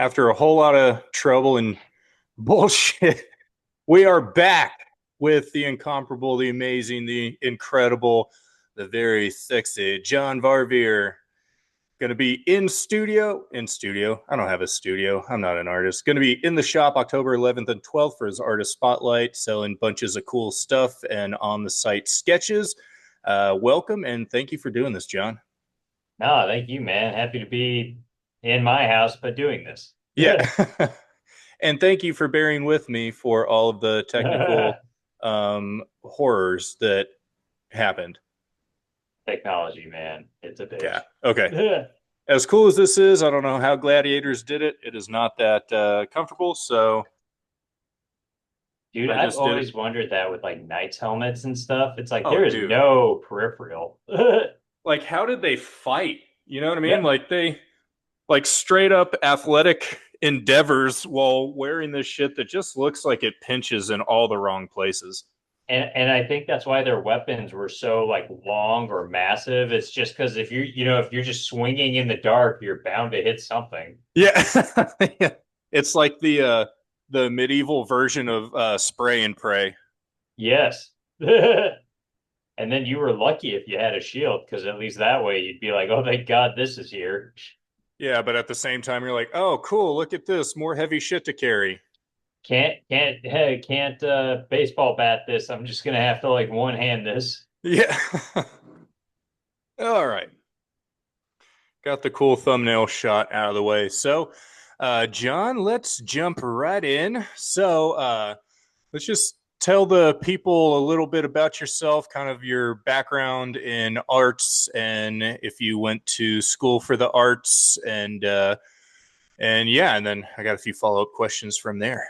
After a whole lot of trouble and bullshit, we are back with the incomparable, the amazing, the incredible, the very sexy John Varvir. Going to be in studio. In studio. I don't have a studio. I'm not an artist. Going to be in the shop October 11th and 12th for his artist spotlight, selling bunches of cool stuff and on the site sketches. Welcome and thank you for doing this, John. No, thank you, man. Happy to be in my house, but doing this. Yeah. And thank you for bearing with me for all of the technical horrors that happened. Technology, man. It's a Yeah. bitch. Okay. As cool as this is, I don't know how gladiators did it. It is not that comfortable, so Dude, I I've just did it. always wondered that with like knights helmets and stuff. It's like Oh, there is dude. no peripheral. Like, how did they fight? You know what I mean? Yeah. Like, they, like, straight up athletic endeavors while wearing this shit that just looks like it pinches in all the wrong places. And I think that's why their weapons were so like long or massive. It's just because if you're just swinging in the dark, you're bound to hit something. Yeah. Yeah. It's like the medieval version of spray and pray. Yes. And then you were lucky if you had a shield, because at least that way you'd be like, oh, thank God this is here. Yeah, but at the same time you're like, "Oh, cool, look at this, more heavy shit to carry." Can't baseball bat this. I'm just gonna have to like one hand this. Yeah. All right. Got the cool thumbnail shot out of the way. So, John, let's jump right in. So, let's just tell the people a little bit about yourself, kind of your background in arts, and if you went to school for the arts, and yeah, and then I got a few follow up questions from there.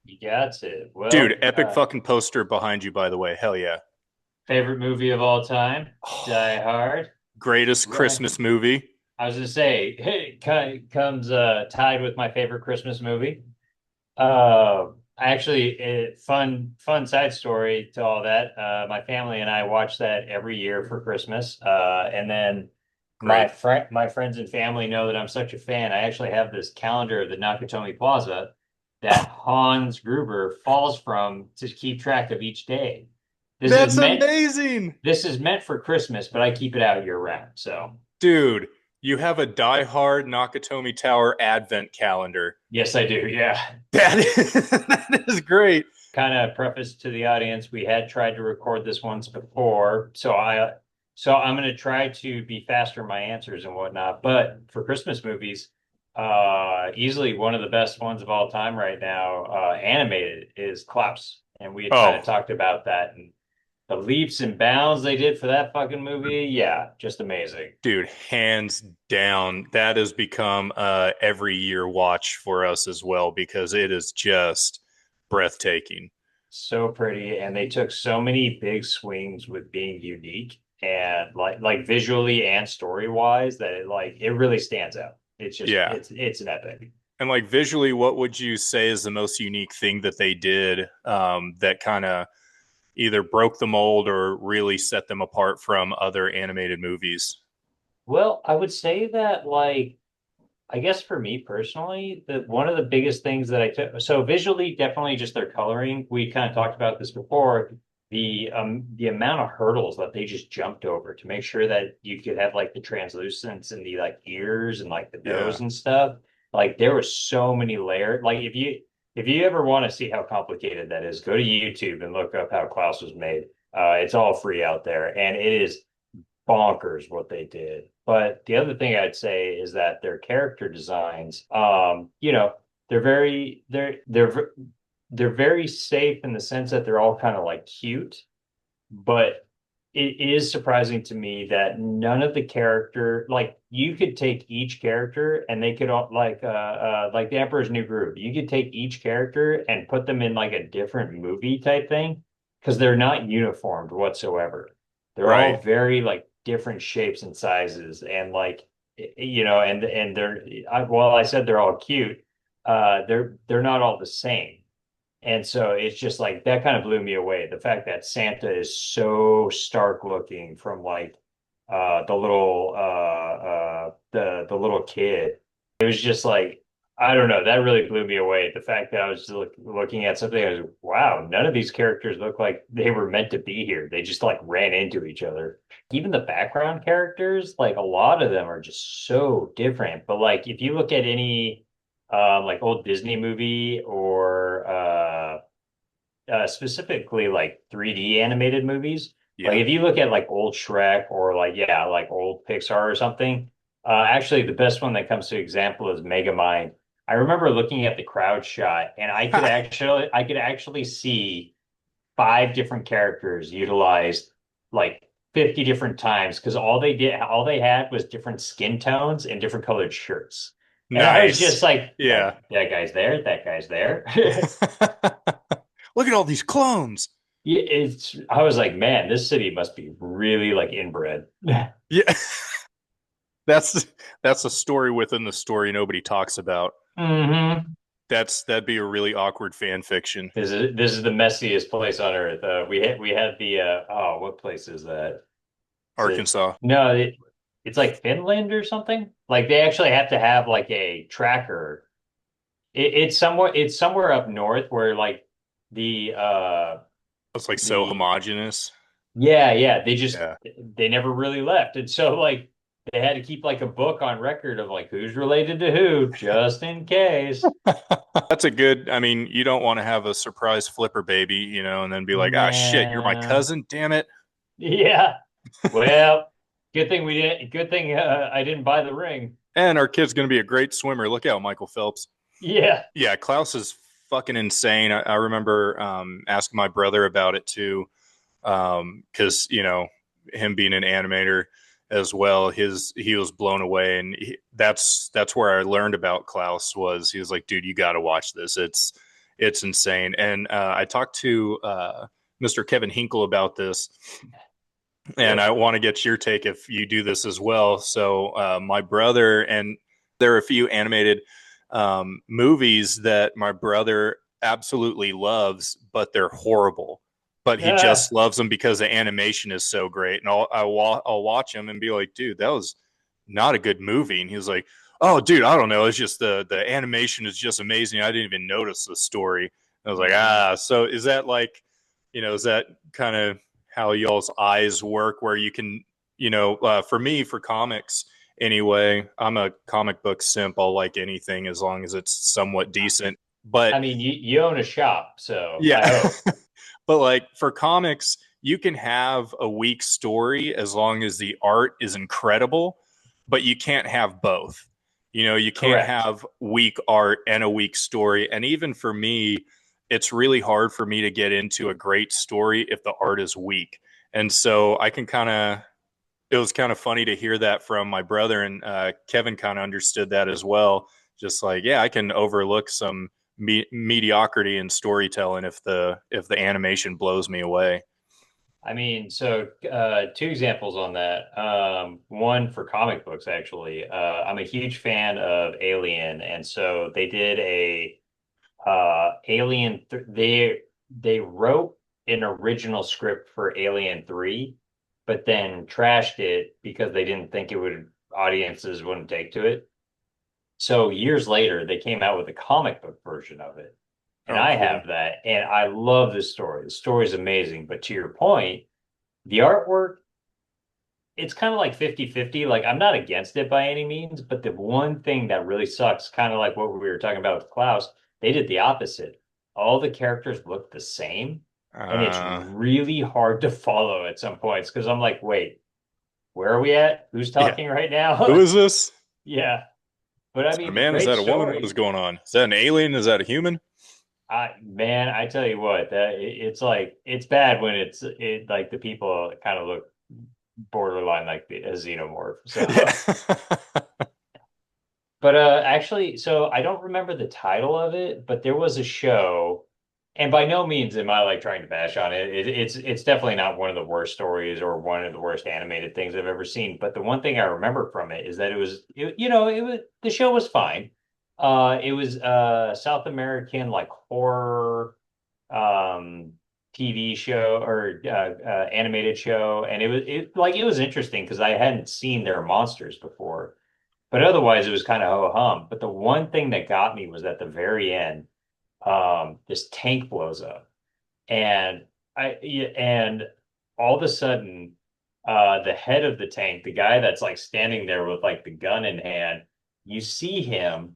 You got it. Dude, Well, epic fucking poster behind you, by the way. Hell yeah. favorite movie of all time, Die Oh, Hard. greatest Right. Christmas movie. I was gonna say, hey, comes tied with my favorite Christmas movie. Actually, fun side story to all that. My family and I watch that every year for Christmas. And then Great. my friends and family know that I'm such a fan. I actually have this calendar of the Nakatomi Plaza that Hans Gruber falls from to keep track of each day. This is That's meant amazing. this is meant for Christmas, but I keep it out year round. So Dude, you have a Die Hard Nakatomi Tower advent calendar. yes, I do. Yeah. That is great. Kind of preface to the audience, we had tried to record this once before, so I'm going to try to be faster in my answers and whatnot. But for Christmas movies, easily one of the best ones of all time right now, animated is Klaus, and we had kind Oh, of talked about that and the leaps and bounds they did for that fucking movie. Yeah, just amazing. dude, hands down. That has become every year watch for us as well because it is just breathtaking. So pretty, and they took so many big swings with being unique and like visually and story wise that it really stands out. It's just Yeah. it's an epic. And like visually, what would you say is the most unique thing that they did that kind of either broke the mold or really set them apart from other animated movies? Well, I would say that I guess for me personally, that one of the biggest things that I took, so visually, definitely just their coloring. We kind of talked about this before. The amount of hurdles that they just jumped over to make sure that you could have like the translucence in the like ears and like the Yeah. nose and stuff. Like there were so many layers. Like if you ever want to see how complicated that is, go to YouTube and look up how Klaus was made. It's all free out there, and it is bonkers what they did. But the other thing I'd say is that their character designs, they're they're very safe in the sense that they're all kind of like cute, but it is surprising to me that none of the character like you could take each character and they could all like the Emperor's New Groove. You could take each character and put them in like a different movie type thing because they're not uniformed whatsoever. They're all Right. very like different shapes and sizes and like and while I said they're all cute, they're not all the same. And so it's just like that kind of blew me away. The fact that Santa is so stark looking from like the little kid. It was just like I don't know. That really blew me away. The fact that I was looking at something, I was, wow, none of these characters look like they were meant to be here. They just like ran into each other. Even the background characters, like a lot of them are just so different. But like if you look at any like old Disney movie or specifically like 3D animated movies. Like Yeah. if you look at like old Shrek or like yeah, like old Pixar or something, actually the best one that comes to example is Megamind. I remember looking at the crowd shot and I could actually see five different characters utilized like 50 different times because all they had was different skin tones and different colored shirts. And I was just Nice. like, Yeah. that guy's there, that guy's there. Look at all these clones. Yeah, I was like, man, this city must be really like inbred. Yeah. That's that's a story within the story nobody talks about. hmm That'd be a really awkward fan fiction. This is the messiest place on earth. We had the oh, what place is that? Is it Arkansas. no, it's like Finland or something. Like they actually have to have like a tracker. It's somewhere up north where like the It's like so the homogenous. yeah, they just Yeah. they never really left. And so like they had to keep like a book on record of like who's related to who, just in case. That's a good, I mean, you don't want to have a surprise flipper baby, and then be like, ah, shit, you're my Nah. cousin. Damn it. Yeah. Well, good thing I didn't buy the ring. And our kid's going to be a great swimmer. Look out, Michael Phelps. Yeah. Yeah, Klaus is fucking insane. I remember asking my brother about it too, because him being an animator as well, he was blown away, and that's where I learned about Klaus. Was he was like, dude, you got to watch this. It's insane. And I talked to Mr. Kevin Hinkle about this, and Yep. I want to get your take if you do this as well. So my brother, and there are a few animated movies that my brother absolutely loves, but they're horrible. But he Yeah. just loves them because the animation is so great. And I'll watch them and be like, dude, that was not a good movie. And he was like, oh, dude, I don't know. It's just the animation is just amazing. I didn't even notice the story. I was like, hmm so is that like, is that kind of how y'all's eyes work where you can, for me, for comics anyway, I'm a comic book simp. I'll like anything as long as it's somewhat decent. But I mean, you own a shop, so I yeah, hope. but like for comics, you can have a weak story as long as the art is incredible, but you can't have both. You can't Correct. have weak art and a weak story. And even for me, it's really hard for me to get into a great story if the art is weak. And so I can kind of, it was kind of funny to hear that from my brother, and Kevin kind of understood that as well. Just like, yeah, I can overlook some mediocrity in storytelling if the animation blows me away. I mean, so two examples on that. One for comic books, actually. I'm a huge fan of Alien, and so they did a Alien. They wrote an original script for Alien 3, but then trashed it because they didn't think it would audiences wouldn't take to it. So years later, they came out with a comic book version of it. And Oh, I cool. have that, and I love this story. The story is amazing. But to your point, the artwork, it's kind of like 50-50. Like I'm not against it by any means, but the one thing that really sucks, kind of like what we were talking about with Klaus, they did the opposite. All the characters look the same, and it's Uh, really hard to follow at some points because I'm like, wait, where are we at? Who's yeah. talking right Who now? is this? Yeah. But I Is that a mean, man? Is great that a woman? What is story. going on? Is that an alien? Is that a human? Man, I tell you what, it's like it's bad when it like the people kind of look borderline like a xenomorph. Yeah. So but actually, so I don't remember the title of it, but there was a show, and by no means am I like trying to bash on it. It's definitely not one of the worst stories or one of the worst animated things I've ever seen. But the one thing I remember from it is that it was the show was fine. It was South American like horror um TV show or animated show, and it was interesting because I hadn't seen their monsters before. but otherwise it was kind of ho hum. But the one thing that got me was at the very end, this tank blows up, and and all of a sudden, the head of the tank, the guy that's like standing there with like the gun in hand, you see him,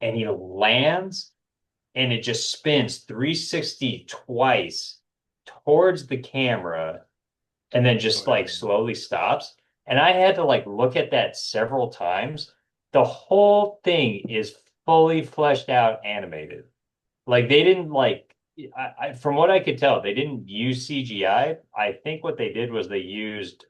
and he lands, and it just spins 360 twice towards the camera and then just like Wow. slowly stops. And I had to like look at that several times. The whole thing is fully fleshed out animated. Like they didn't like from what I could tell, they didn't use CGI. I think what they did was they used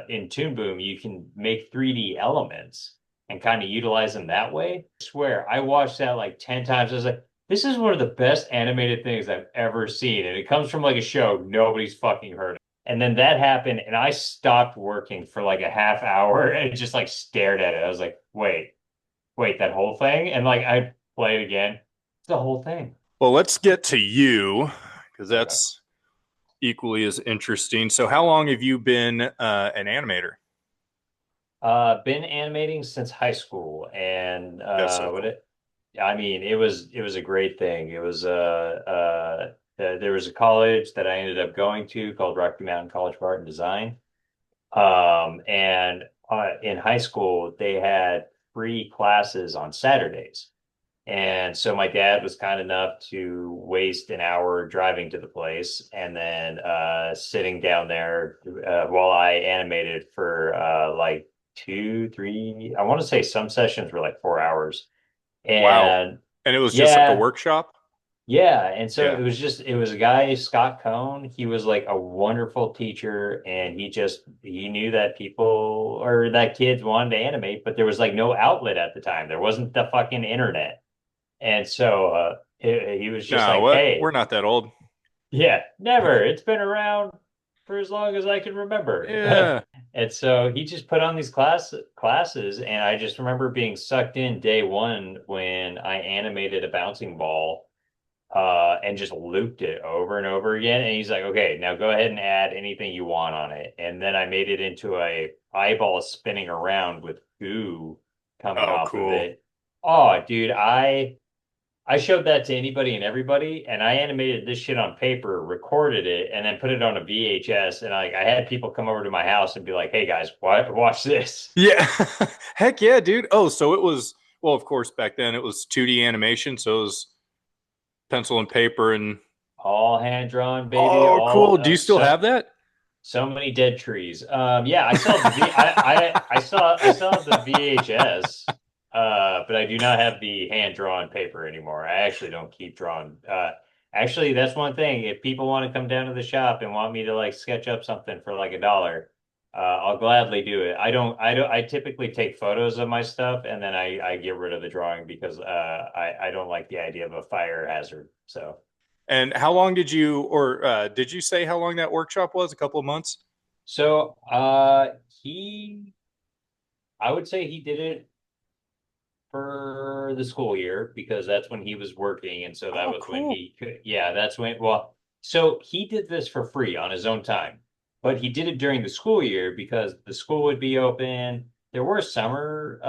in Toon Boom, you can make 3D elements and kind of utilize them that way. I swear, I watched that like 10 times. I was like, this is one of the best animated things I've ever seen. And it comes from like a show nobody's fucking heard of. And then that happened, and I stopped working for like a half hour and just like stared at it. I was like, wait, that whole thing? And like I play it again. It's the whole thing. Well, let's get to you because Okay. that's equally as interesting. So, how long have you been an animator? Been animating since high school, and That's so what cool. it, I mean, it was a great thing. It was there was a college that I ended up going to called Rocky Mountain College of Art and Design. And in high school, they had free classes on Saturdays. And so my dad was kind enough to waste an hour driving to the place and then sitting down there while I animated for like 2, 3, I want to say some sessions were like 4 hours. Wow. And And it was just like a yeah, workshop? yeah. And so Yeah. it was a guy, Scott Cohn. He was like a wonderful teacher, and he knew that people or that kids wanted to animate, but there was like no outlet at the time. There wasn't the fucking internet. And so he was just No, like, what? We're hey, not that old. yeah, never. It's been around for as long as I can remember. Yeah. And so he just put on these classes, and I just remember being sucked in day one when I animated a bouncing ball and just looped it over and over again. And he's like, okay, now go ahead and add anything you want on it. And then I made it into a eyeball spinning around with goo coming Oh, off of cool. it. Oh, dude, I showed that to anybody and everybody, and I animated this shit on paper, recorded it, and then put it on a VHS. And I had people come over to my house and be like, "Hey guys, watch this." Yeah. Heck yeah, dude. Oh, so it was, well, of course, back then it was 2D animation. So it was pencil and paper and, All hand drawn, baby. oh, All cool. Do you still have that? so many dead trees. Yeah, I saw the VHS, but I do not have the hand drawn paper anymore. I actually don't keep drawing. Actually, that's one thing. If people want to come down to the shop and want me to like sketch up something for like $1, I'll gladly do it. I typically take photos of my stuff and then I get rid of the drawing because I don't like the idea of a fire hazard. So. And how long did you, or did you say how long that workshop was? A couple of months? So, I would say he did it for the school year because that's when he was working. And so that Oh, was when cool. he could, yeah, that's when, well, so he did this for free on his own time, but he did it during the school year because the school would be open. There were summer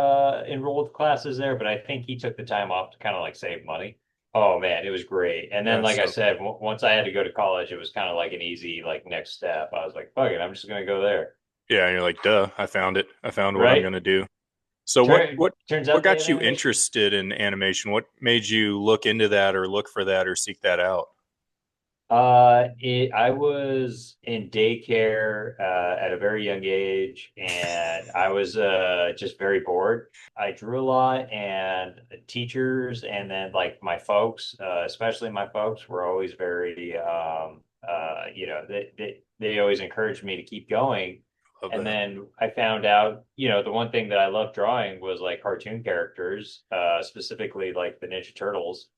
enrolled classes there, but I think he took the time off to kind of like save money. Oh man, it was great. And then, That's like I so said, cool. once I had to go to college, it was kind of like an easy like next step. I was like, fuck it, I'm just gonna go there. Yeah, and you're like, duh, I found it. I found what I'm Right? gonna do. So Turns what out they got have you animation. interested in animation? What made you look into that or look for that or seek that out? I was in daycare at a very young age, and I was just very bored. I drew a lot, and teachers, and then like my folks, especially my folks, were always very, they always encouraged me to keep going. Love And that. then I found out, the one thing that I loved drawing was like cartoon characters, specifically like the Ninja Turtles,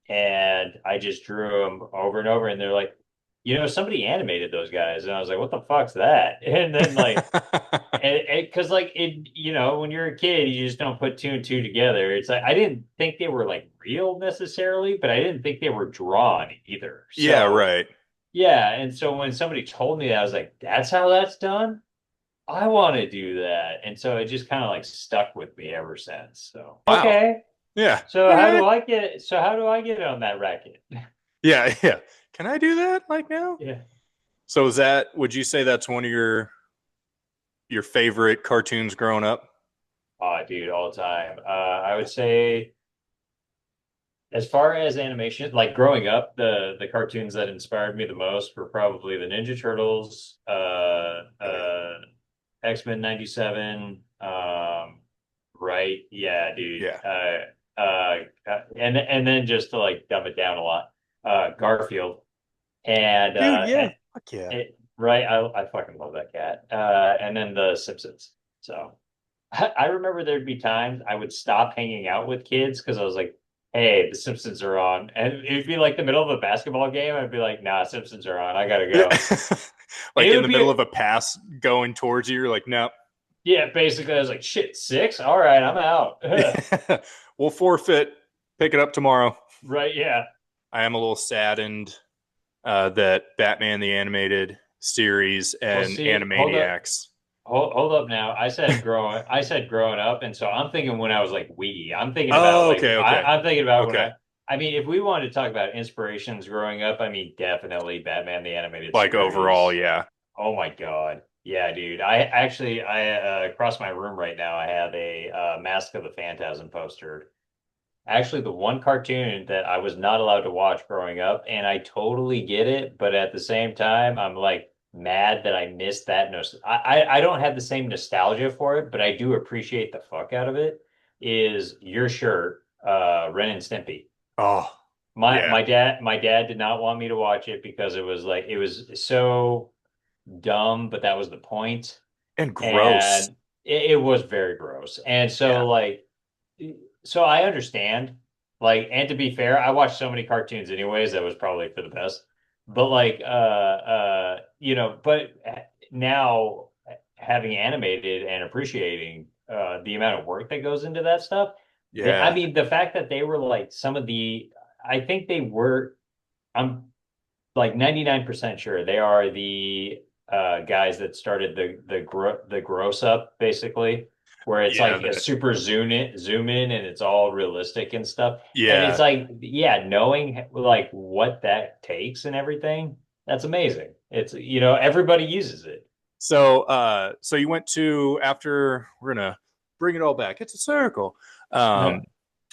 and I just drew them over and over. And they're like, somebody animated those guys, and I was like, what the fuck's that? And then like, and because like when you're a kid, you just don't put two and two together. It's like I didn't think they were like real necessarily, but I didn't think they were drawn either. Yeah, So right. yeah, and so when somebody told me that, I was like, that's how that's done. I want to do that. And so it just kind of like stuck with me ever since. So, Wow. okay. Yeah. So how Okay. do I get so how do I get on that racket? Yeah. Yeah. Can I do that like now? Yeah. So is that? Would you say that's one of your favorite cartoons growing up? Oh, dude, all the time. I would say as far as animation, like growing up, the cartoons that inspired me the most were probably the Ninja Turtles, Oh yeah. X-Men 97, right? Yeah, dude. Yeah. And then just to like dumb it down a lot, Garfield and Dude. Yeah. Fuck yeah. right, I fucking love that cat. And then the Simpsons. So I remember there'd be times I would stop hanging out with kids because I was like, "Hey, the Simpsons are on," and it'd be like the middle of a basketball game. I'd be like, "Nah, Simpsons are on. I gotta go." And Like it in would the be, middle of a pass going towards you, you're like, no. yeah, basically, I was like, "Shit, six? All right, I'm out." We'll forfeit. Pick it up tomorrow. Right? Yeah. I am a little saddened that Batman the Animated Series Well, and see, Animaniacs. hold up now. I said growing up, and so I'm thinking when I was like wee. I'm thinking about Oh, like okay, okay, I'm thinking about when okay. I mean, if we wanted to talk about inspirations growing up, I mean, definitely Batman the Animated Like overall, Series. yeah, Oh my God. Yeah, dude. I actually I across my room right now I have a Mask of the Phantasm poster. Actually, the one cartoon that I was not allowed to watch growing up, and I totally get it, but at the same time, I'm like mad that I missed that. I don't have the same nostalgia for it, but I do appreciate the fuck out of it. Is Your Shirt, Ren and Stimpy. oh, yeah, My dad did not want me to watch it because it was like it was so dumb, but that was the point. and gross. And it was very gross. And Yeah, so like so I understand. Like, and to be fair, I watched so many cartoons anyways, that was probably for the best. But like but now having animated and appreciating the amount of work that goes into that stuff, I yeah, mean the fact that they were like some of the I think they were I'm like 99% sure they are the guys that started the gross up basically, where it's yeah, like a super zoom in and it's all realistic and stuff. And it's yeah. like, yeah, knowing like what that takes and everything, that's amazing. It's everybody uses it. So you went to after we're gonna bring it all back. It's a circle. Um, Yeah.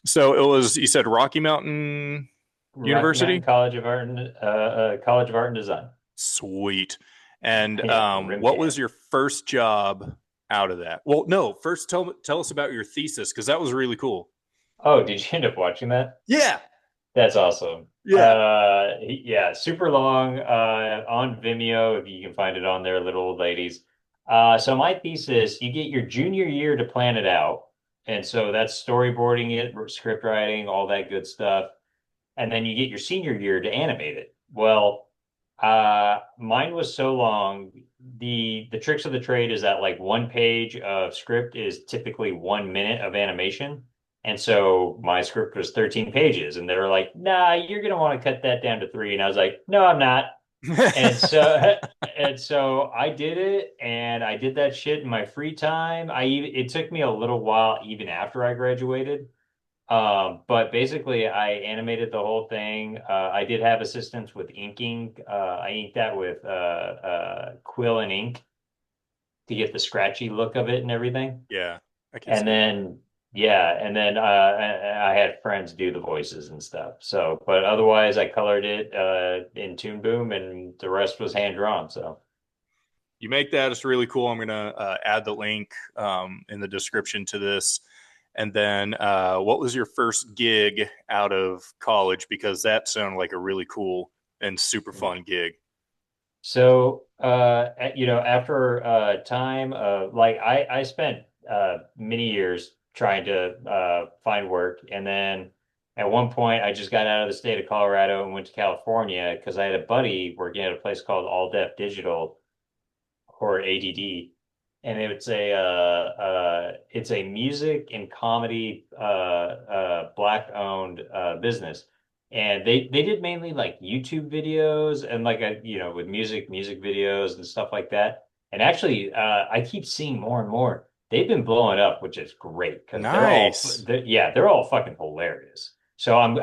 so it was you said Rocky Mountain Rocky Mountain University. College of Art and College of Art and Design. Sweet. And Yeah, what was RimCAD. your first job out of that? Well, no, first tell us about your thesis because that was really cool. Oh, did you end up watching that? Yeah, That's awesome. yeah, Yeah, super long on Vimeo if you can find it on there, little old ladies. So my thesis, you get your junior year to plan it out. And so that's storyboarding it, script writing, all that good stuff. And then you get your senior year to animate it. Well, mine was so long. The tricks of the trade is that like one page of script is typically 1 minute of animation. And so my script was 13 pages, and they were like, "Nah, you're gonna want to cut that down to 3." And I was like, "No, I'm not." And so and so I did it, and I did that shit in my free time. It took me a little while even after I graduated. But basically, I animated the whole thing. I did have assistance with inking. I inked that with quill and ink to get the scratchy look of it and everything. yeah. I can And see that. then, yeah, and then I had friends do the voices and stuff. So, but otherwise, I colored it in Toon Boom, and the rest was hand drawn. So, You make that. It's really cool. I'm gonna add the link in the description to this. And then, what was your first gig out of college? Because that sounded like a really cool and super fun gig. After time, like I spent many years trying to find work, and then at one point, I just got out of the state of Colorado and went to California because I had a buddy working at a place called All Def Digital, or ADD, and it's a music and comedy black owned business. And they did mainly like YouTube videos and like with music videos and stuff like that. And actually, I keep seeing more and more. They've been blowing up, which is great because Nice. yeah, they're all fucking hilarious. So I'm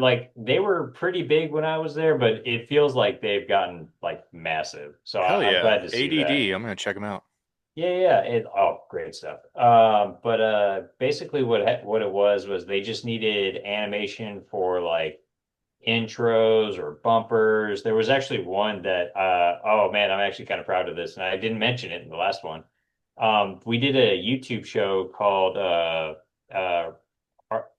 like they were pretty big when I was there, but it feels like they've gotten like massive. So Hell I'm yeah. glad to see that. ADD. I'm gonna check them out. Yeah, oh, great stuff. But basically what it was they just needed animation for like intros or bumpers. There was actually one that oh man, I'm actually kind of proud of this, and I didn't mention it in the last one. We did a YouTube show called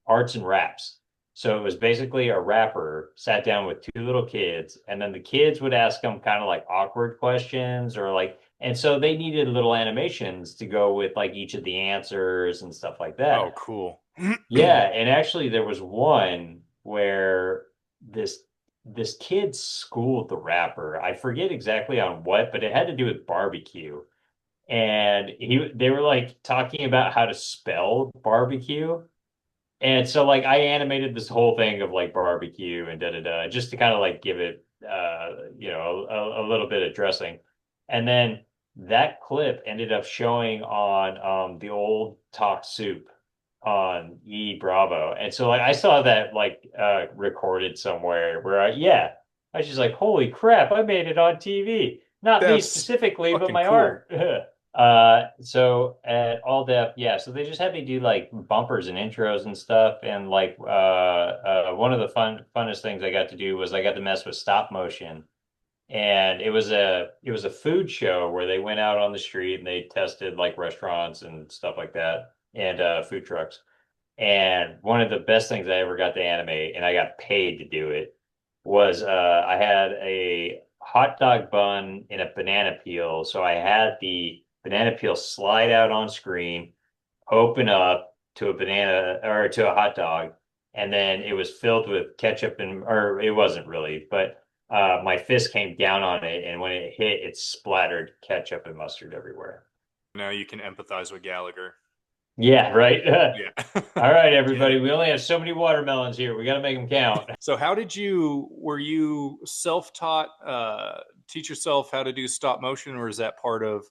Arts and Raps. So it was basically a rapper sat down with two little kids, and then the kids would ask them kind of like awkward questions or like, and so they needed little animations to go with like each of the answers and stuff like Oh, that. cool. Yeah, and actually there was one where this this kid schooled the rapper. I forget exactly on what, but it had to do with barbecue. And they were like talking about how to spell barbecue. And so like I animated this whole thing of like barbecue and da da da just to kind of like give it a little bit of dressing. And then that clip ended up showing on the old Talk Soup on E Bravo. And so like I saw that like recorded somewhere where I was just like, holy crap, I made it on TV. Not me That's specifically, but fucking my cool. art. So at All Def, yeah, so they just had me do like bumpers and intros and stuff. And like one of the funnest things I got to do was I got to mess with stop motion. And it was a food show where they went out on the street and they tested like restaurants and stuff like that and food trucks. And one of the best things I ever got to animate, and I got paid to do it, was I had a hot dog bun in a banana peel. So I had the banana peel slide out on screen, open up to a banana or to a hot dog, and then it was filled with ketchup and, or it wasn't really, but my fist came down on it, and when it hit, it splattered ketchup and mustard everywhere. Now you can empathize with Gallagher. Yeah, right. Yeah. All right, Get everybody. it. We only have so many watermelons here. We got to make them count. So how did you were you self-taught teach yourself how to do stop motion, or is that part of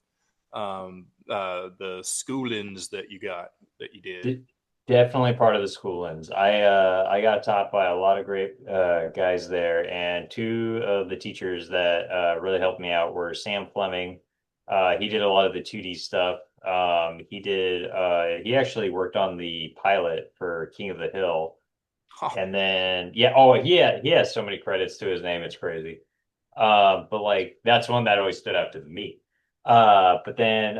the schoolings that you got that you did? D Definitely part of the schoolings. I got taught by a lot of great guys there, and two of the teachers that really helped me out were Sam Fleming. He did a lot of the 2D stuff. He actually worked on the pilot for King of the Hill. Oh, And then he has so many credits to his name, it's crazy. But like that's one that always stood out to me. But then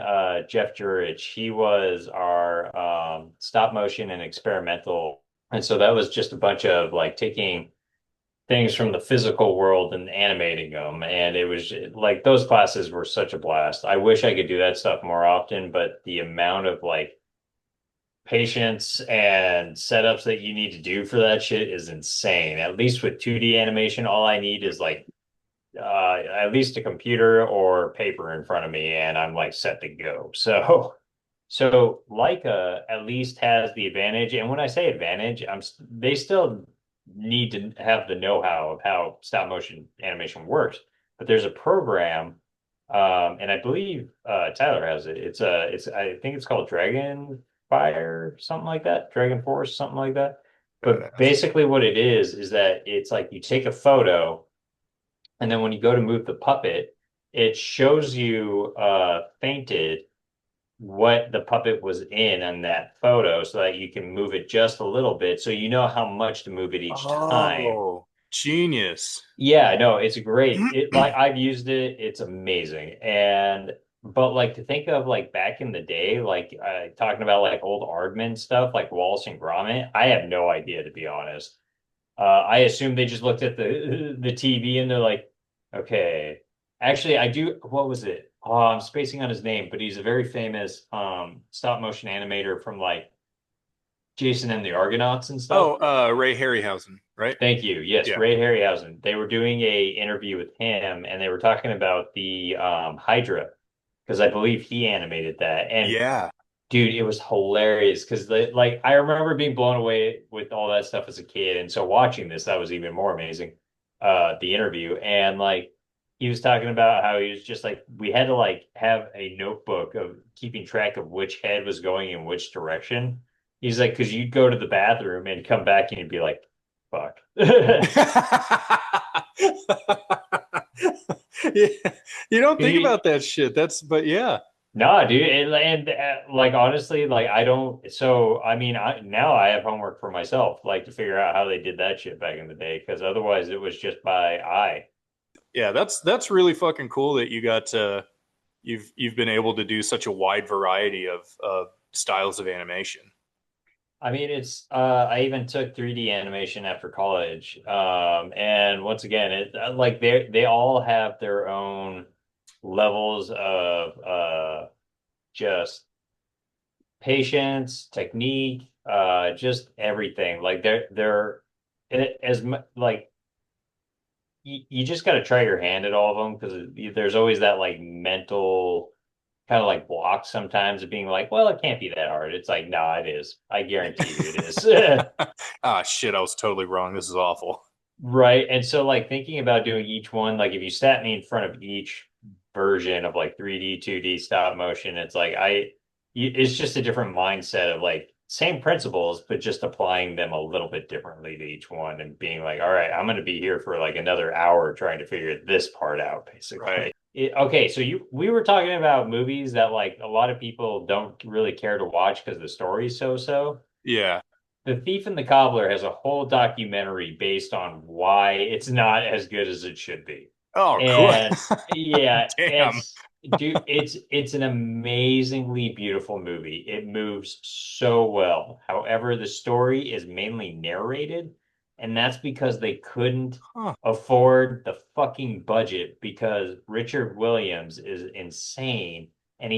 Jeff Jurich, he was our stop motion and experimental. And so that was just a bunch of like taking things from the physical world and animating them. And it was like those classes were such a blast. I wish I could do that stuff more often, but the amount of like patience and setups that you need to do for that shit is insane. At least with 2D animation, all I need is like at least a computer or paper in front of me, and I'm like set to go. So Leica at least has the advantage, and when I say advantage, they still need to have the know-how of how stop motion animation works. But there's a program, and I believe Tyler has it. It's I think it's called Dragon Fire, something like that, Dragon Force, something like that. But badass. basically, what it is that it's like you take a photo and then when you go to move the puppet, it shows you fainted what the puppet was in on that photo so that you can move it just a little bit so you know how much to move it each time. Oh, genius. Yeah, no, it's great. It like I've used it, it's amazing. And but like to think of like back in the day, like talking about like old Aardman stuff, like Wallace and Gromit, I have no idea to be honest. I assume they just looked at the TV and they're like, okay. Actually, I do. What was it? Oh, I'm spacing on his name, but he's a very famous stop motion animator from like Jason and the Argonauts and stuff. Oh, Ray Harryhausen, right? Thank you. Yes, Yeah. Ray Harryhausen. They were doing a interview with him, and they were talking about the Hydra because I believe he animated that. And Yeah. dude, it was hilarious because like I remember being blown away with all that stuff as a kid, and so watching this, that was even more amazing. The interview and like he was talking about how he was just like we had to like have a notebook of keeping track of which head was going in which direction. He's like, because you'd go to the bathroom and come back and you'd be like, fuck. Yeah, you don't think He, about that shit. But yeah. no, dude, like honestly, like I don't. So I mean, now I have homework for myself, like to figure out how they did that shit back in the day, because otherwise it was just by eye. Yeah, that's really fucking cool that you got to you've been able to do such a wide variety of styles of animation. I mean, it's I even took 3D animation after college. And once again, it like they all have their own levels of just patience, technique, just everything. Like they're as like you just got to try your hand at all of them because there's always that like mental kind of like block sometimes of being like, well, it can't be that hard. It's like, nah, it is. I guarantee you it is. Ah, shit, I was totally wrong. This is awful. Right. And so like thinking about doing each one, like if you sat me in front of each version of like 3D, 2D stop motion, it's like it's just a different mindset of like same principles, but just applying them a little bit differently to each one and being like, all right, I'm going to be here for like another hour trying to figure this part out, basically. Right. Okay, so we were talking about movies that like a lot of people don't really care to watch because the story's so-so. Yeah. The Thief and the Cobbler has a whole documentary based on why it's not as good as it should be. Oh, cool. And yeah, Damn. it's an amazingly beautiful movie. It moves so well. However, the story is mainly narrated, and that's because they couldn't Huh. afford the fucking budget because Richard Williams is insane and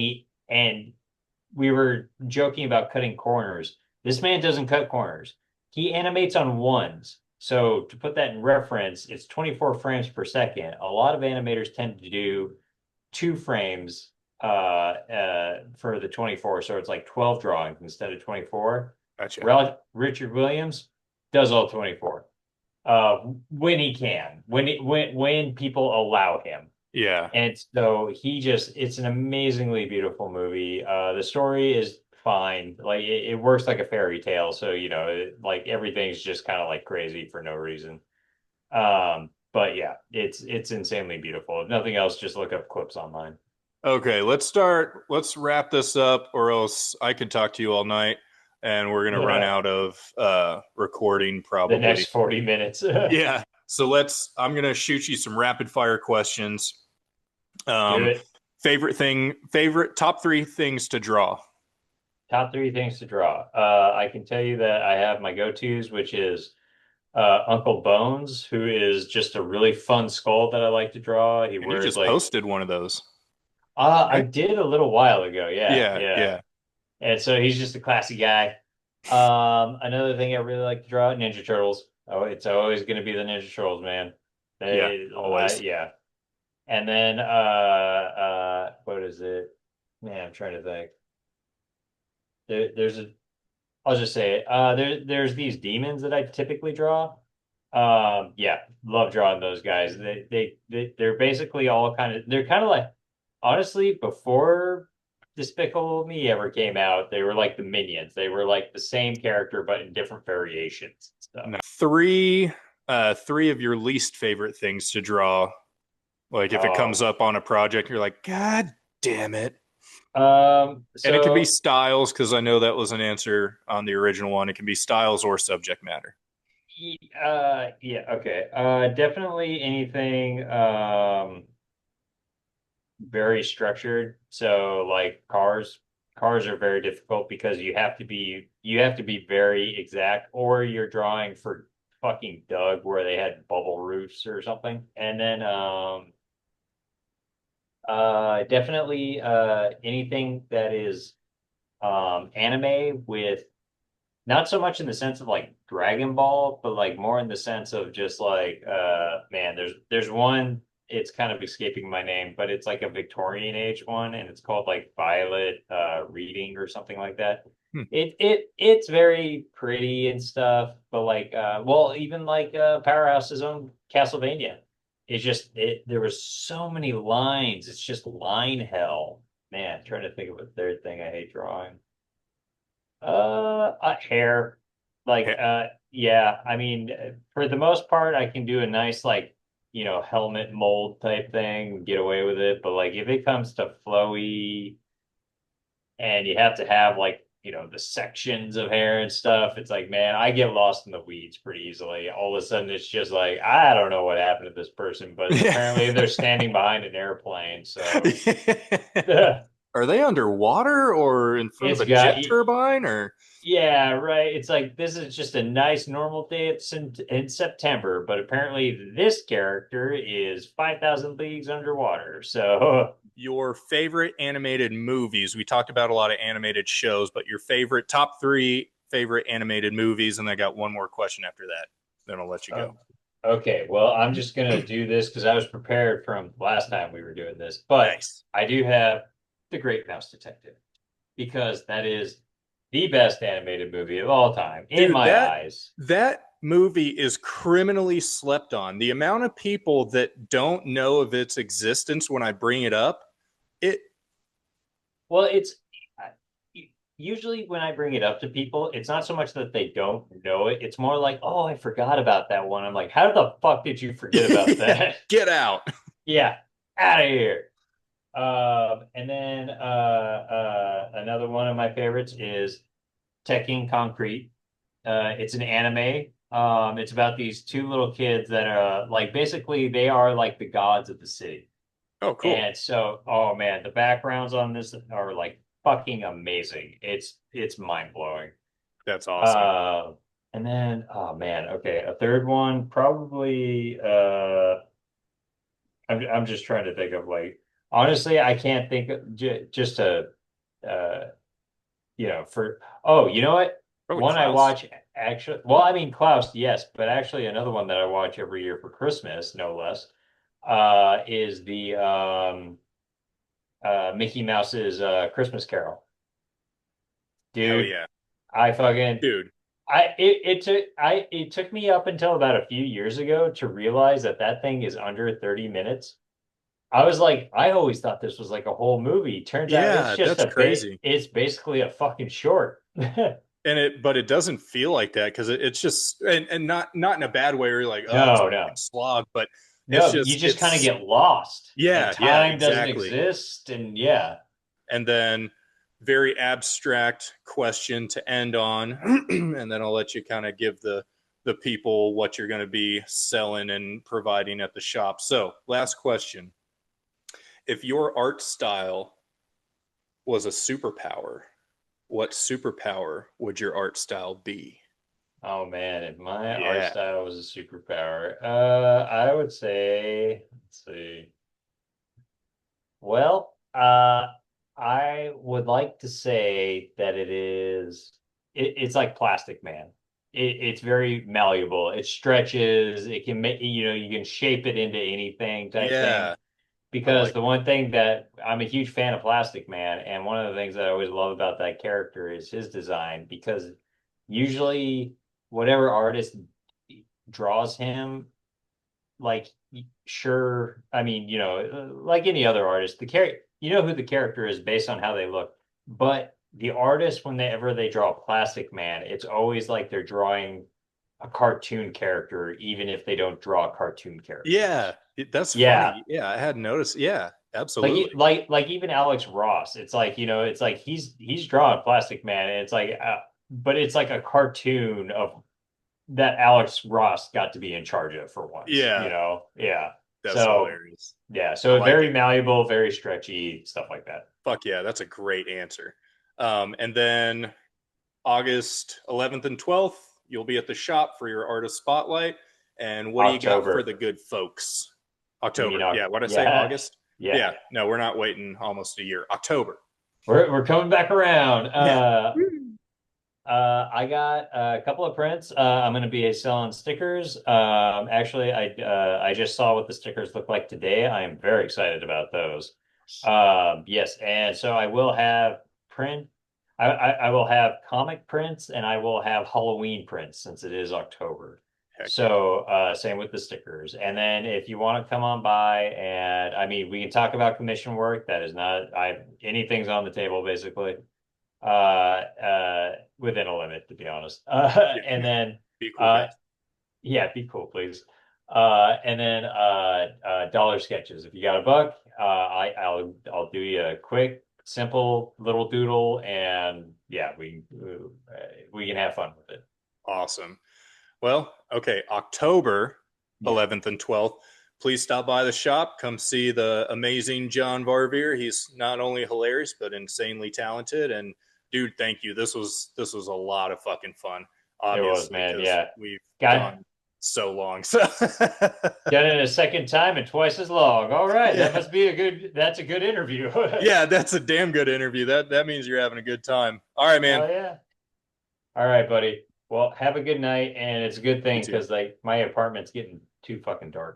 we were joking about cutting corners. This man doesn't cut corners. He animates on ones. So to put that in reference, it's 24 frames per second. A lot of animators tend to do 2 frames for the 24. So it's like 12 drawings instead of 24. Gotcha. Richard Williams does all 24 when he can, when people allow him. Yeah. And so it's an amazingly beautiful movie. The story is fine. Like it works like a fairy tale. So, like everything's just kind of like crazy for no reason. But yeah, it's insanely beautiful. If nothing else, just look up clips online. Okay, let's start. Let's wrap this up, or else I could talk to you all night, and we're gonna run The out of recording probably. next 40 minutes. Yeah. So let's. I'm gonna shoot you some rapid fire questions. Do Um, it. favorite top three things to draw. Top three things to draw. I can tell you that I have my go-tos, which is Uncle Bones, who is just a really fun skull that I like to draw. He And you wears just like posted one of those, I right? did a little while ago. Yeah, Yeah, yeah. yeah, And so he's just a classy guy. Another thing I really like to draw, Ninja Turtles. Oh, it's always going to be the Ninja Turtles, man. yeah. Always. Yeah. And then what is it? Man, I'm trying to think. There's a I'll just say it. There's these demons that I typically draw. Yeah, love drawing those guys. They're basically all they're kind of like honestly before Despicable Me ever came out, they were like the Minions. They were like the same character but in different variations and stuff. No. Three of your least favorite things to draw. Like if it comes Oh, up on a project, you're like, God damn it. And it can be so styles because I know that was an answer on the original one. It can be styles or subject matter. yeah, okay. Definitely anything very structured. So like cars are very difficult because you have to be very exact, or you're drawing for fucking Doug where they had bubble roofs or something. And then definitely anything that is anime with not so much in the sense of like Dragon Ball, but like more in the sense of just like man, there's one, it's kind of escaping my name, but it's like a Victorian age one and it's called like Violet Reading or something like that. Hmm. It's very pretty and stuff, but like well, even like Powerhouse's own Castlevania. it's just there was so many lines. It's just line hell. Man, trying to think of a third thing I hate drawing. Hair. Like, Yeah. yeah, I mean, for the most part, I can do a nice, like, helmet mold type thing, get away with it. But like, if it comes to flowy and you have to have like, the sections of hair and stuff, it's like, man, I get lost in the weeds pretty easily. All of a sudden, it's just like, I don't know what happened to this person, but Yeah. apparently they're standing behind an airplane. So Are they underwater or in front of it's a got, jet turbine or yeah, right. It's like this is just a nice normal day in September, but apparently this character is 5,000 leagues underwater. So, your favorite animated movies? We talked about a lot of animated shows, but your favorite top three favorite animated movies, and I got one more question after that. Then I'll let you uh, go. okay, well, I'm just gonna do this because I was prepared from last time we were doing this, but Nice. I do have The Great Mouse Detective because that is the best animated movie of all time in Dude, my that eyes. that movie is criminally slept on. The amount of people that don't know of its existence when I bring it up, it Well, it's usually when I bring it up to people, it's not so much that they don't know it. It's more like, oh, I forgot about that one. I'm like, how the fuck did you forget about that? get out. Yeah, out of here. And then another one of my favorites is Tekken Concrete. It's an anime. It's about these two little kids that are like basically they are like the gods of the city. Oh, cool. And so, oh man, the backgrounds on this are like fucking amazing. It's mind blowing. That's awesome. Uh, and then, oh man, okay, a third one probably. I'm just trying to think of like honestly, I can't think of just a uh, for oh, you know what? Probably One I Klaus. watch actually. Well, I mean Klaus, yes, but actually another one that I watch every year for Christmas, no less, is the Mickey Mouse's Christmas Carol. Hell Dude, yeah. I fucking Dude. it took me up until about a few years ago to realize that that thing is under 30 minutes. I was like, I always thought this was like a whole movie. Turns out it's Yeah, just that's a bit, crazy. it's basically a fucking short. And but it doesn't feel like that because it's just and not in a bad way where you're like, oh, it's a No, no. slog, but it's No, you just just kind of it's get lost and yeah, time doesn't exactly. exist. And yeah. And then very abstract question to end on, and then I'll let you kind of give the people what you're going to be selling and providing at the shop. So, last question: if your art style was a superpower, what superpower would your art style be? Oh man, if my art Yeah. style was a superpower, I would say, let's see. Well, I would like to say that it's like Plastic Man. It's very malleable. It stretches. It can make, you can shape it into anything type thing. Yeah. I Because like the one thing that I'm a huge fan of Plastic Man, and one of the things that I always love about that character is his design, because usually whatever artist draws him, like sure, I mean, like any other artist, the character, you know who the character is based on how they look. But the artist, whenever they draw a Plastic Man, it's always like they're drawing a cartoon character, even if they don't draw cartoon characters. Yeah, that's Yeah. funny. Yeah, I hadn't noticed. Yeah, Like absolutely. like even Alex Ross, it's like, it's like he's drawing Plastic Man, and it's like but it's like a cartoon of that Alex Ross got to be in charge of for once, Yeah, Yeah. that's So hilarious. yeah, I so like very it. malleable, very stretchy, stuff like that. Fuck yeah, that's a great answer. And then August 11th and 12th, you'll be at the shop for your artist spotlight. And what do you got for October. the good folks? You mean October. Yeah, what did I say? yeah. August? Yeah. Yeah, no, we're not waiting almost a year. October. We're coming back around. Yeah. I got a couple of prints. I'm going to be selling stickers. Actually, I just saw what the stickers look like today. I am very excited about those. Yes, and so I will have print. I will have comic prints and I will have Halloween prints since it is October. Heck yeah. So same with the stickers. And then if you want to come on by and I mean we can talk about commission work. That is not I anything's on the table basically. Within a limit, to be honest. And Yeah. then Be cool, uh guys. yeah, be cool, please. And then dollar sketches. If you got a buck, I'll do you a quick, simple little doodle, and yeah, we can have fun with it. Awesome. Well, okay, October Yeah, 11th and 12th. Please stop by the shop. Come see the amazing John Varvir. He's not only hilarious but insanely talented. And dude, thank you. This was a lot of fucking fun. it was, Obviously, man. because Yeah, we've got gone so long. So done it a second time and twice as long. All right, that yeah, must be a good. That's a good interview. yeah, that's a damn good interview. That means you're having a good time. All right, man. Hell yeah. All right, buddy. Well, have a good night, and it's a good You thing too. because like my apartment's getting too fucking dark.